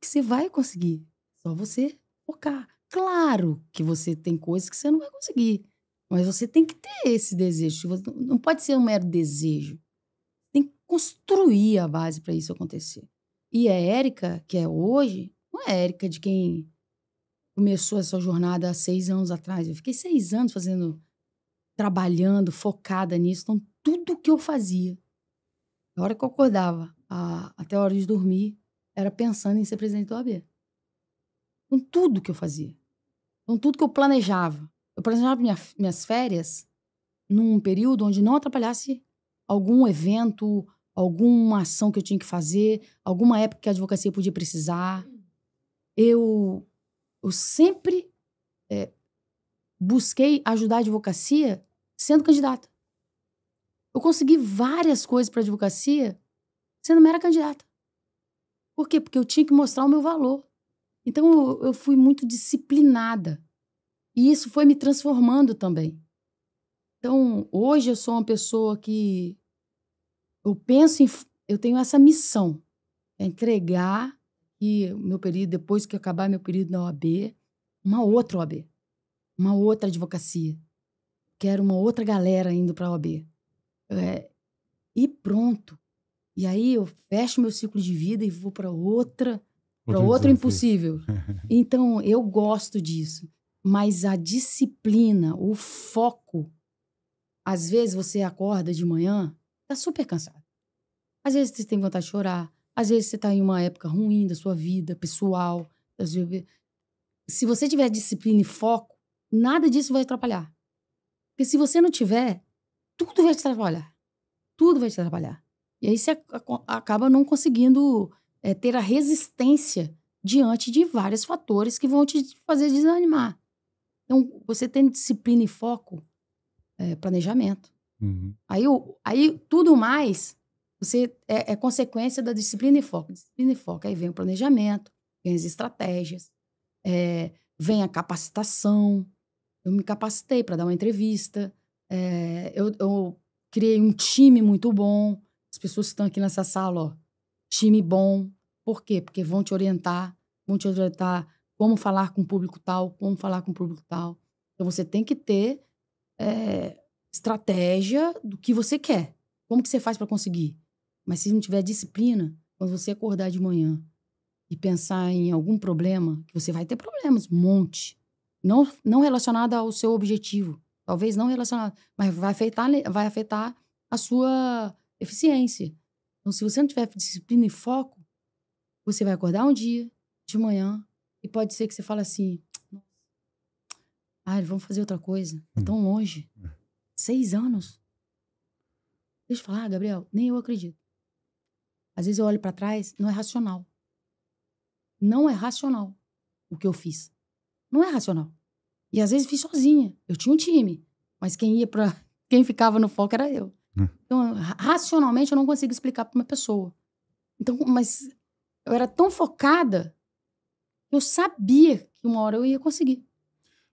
Que você vai conseguir. Só você focar. Claro que você tem coisas que você não vai conseguir. Mas você tem que ter esse desejo. Não pode ser um mero desejo. Tem que construir a base para isso acontecer. E a Érica, que é hoje, não é a Érica de quem começou essa jornada há 6 anos atrás. Eu fiquei 6 anos trabalhando, focada nisso. Então, tudo que eu fazia, a hora que eu acordava, até a hora de dormir, era pensando em ser presidente da OAB. Então, tudo que eu fazia. Então, tudo que eu planejava. Eu planejava minhas férias num período onde não atrapalhasse algum evento, alguma ação que eu tinha que fazer, alguma época que a advocacia podia precisar. Eu sempre busquei ajudar a advocacia sendo candidata. Eu consegui várias coisas para a advocacia sendo mera candidata. Por quê? Porque eu tinha que mostrar o meu valor. Então, eu fui muito disciplinada. E isso foi me transformando também. Então, hoje eu sou uma pessoa que eu tenho essa missão, é entregar e meu período, depois que acabar meu período na OAB, uma outra OAB, uma outra advocacia. Quero uma outra galera indo para a OAB. E pronto. E aí eu fecho meu ciclo de vida e vou para outro impossível. Então, eu gosto disso. Mas a disciplina, o foco, às vezes você acorda de manhã, tá super cansado. Às vezes você tem vontade de chorar. Às vezes você tá em uma época ruim da sua vida, pessoal. Se você tiver disciplina e foco, nada disso vai atrapalhar. Porque se você não tiver, tudo vai te atrapalhar. Tudo vai te atrapalhar. E aí você acaba não conseguindo ter a resistência diante de vários fatores que vão te fazer desanimar. Então, você tem disciplina e foco, planejamento. Uhum. Aí tudo mais é consequência da disciplina e foco. Disciplina e foco. Aí vem o planejamento, vem as estratégias, vem a capacitação. Eu me capacitei para dar uma entrevista. Eu criei um time muito bom. As pessoas que estão aqui nessa sala, ó, time bom. Por quê? Porque vão te orientar como falar com o público tal, como falar com o público tal. Então, você tem que ter estratégia do que você quer. Como que você faz para conseguir? Mas se não tiver disciplina, quando você acordar de manhã e pensar em algum problema, que você vai ter problemas, um monte. Não relacionado ao seu objetivo. Talvez não relacionado, mas vai afetar a sua eficiência. Então, se você não tiver disciplina e foco, você vai acordar um dia, de manhã, e pode ser que você fale assim, vamos fazer outra coisa. É tão longe. 6 anos. Deixa eu falar, Gabriel, nem eu acredito. Às vezes eu olho para trás, não é racional. Não é racional o que eu fiz. Não é racional. E às vezes fiz sozinha. Eu tinha um time, mas quem ficava no foco era eu. Então, racionalmente, eu não consigo explicar para uma pessoa. Então, mas eu era tão focada, eu sabia que uma hora eu ia conseguir.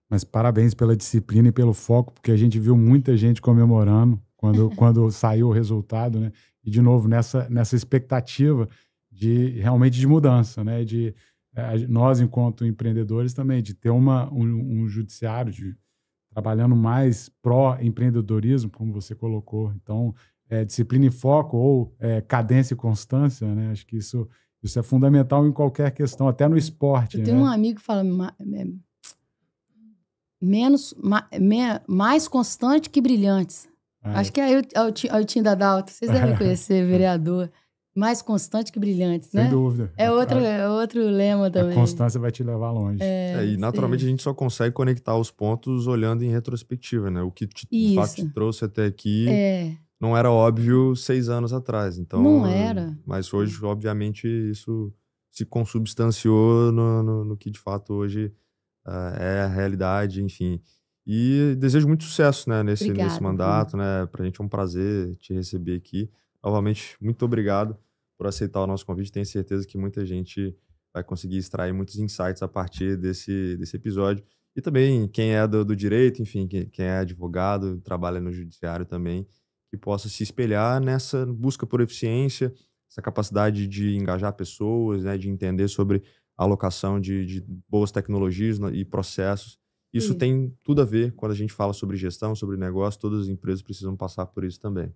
Mas parabéns pela disciplina e pelo foco, porque a gente viu muita gente comemorando quando saiu o resultado, né? E, de novo, nessa expectativa realmente de mudança, né? Nós, enquanto empreendedores, também, de ter um judiciário trabalhando mais pró-empreendedorismo, como você colocou. Então, disciplina e foco ou cadência e constância, né? Acho que isso é fundamental em qualquer questão, até no esporte. Eu tenho um amigo que fala mais constante que brilhantes. Acho que é o Tim Dadalto. Vocês devem conhecer, vereador. Mais constante que brilhantes, né? Sem dúvida. É outro lema também. A constância vai te levar longe. E naturalmente a gente só consegue conectar os pontos olhando em retrospectiva, né? O que de fato te trouxe até aqui não era óbvio 6 anos atrás. Então, não era. Mas hoje, obviamente, isso se consubstanciou no que de fato hoje é a realidade, enfim. E desejo muito sucesso, né, nesse mandato, né? Pra gente é um prazer te receber aqui. Novamente, muito obrigado por aceitar o nosso convite. Tenho certeza que muita gente vai conseguir extrair muitos insights a partir desse episódio. E também quem é do direito, enfim, quem é advogado, trabalha no judiciário também, que possa se espelhar nessa busca por eficiência, essa capacidade de engajar pessoas, né, de entender sobre a alocação de boas tecnologias e processos. Isso tem tudo a ver quando a gente fala sobre gestão, sobre negócio. Todas as empresas precisam passar por isso também.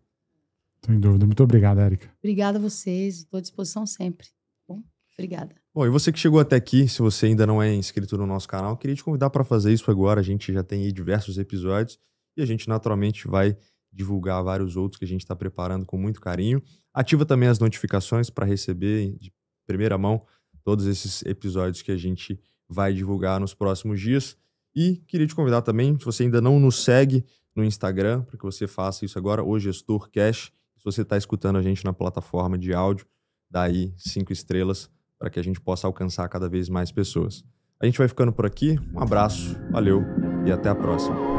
Sem dúvida. Muito obrigado, Érica. Obrigada a vocês. Estou à disposição sempre. Bom, obrigada. Bom, e você que chegou até aqui, se você ainda não é inscrito no nosso canal, queria te convidar para fazer isso agora. A gente já tem aí diversos episódios e a gente naturalmente vai divulgar vários outros que a gente está preparando com muito carinho. Ativa também as notificações para receber de primeira mão todos esses episódios que a gente vai divulgar nos próximos dias. E queria te convidar também, se você ainda não nos segue no Instagram, para que você faça isso agora, o Gestor Cash. Se você está escutando a gente na plataforma de áudio, dá aí 5 estrelas para que a gente possa alcançar cada vez mais pessoas. A gente vai ficando por aqui. Um abraço, valeu e até a próxima.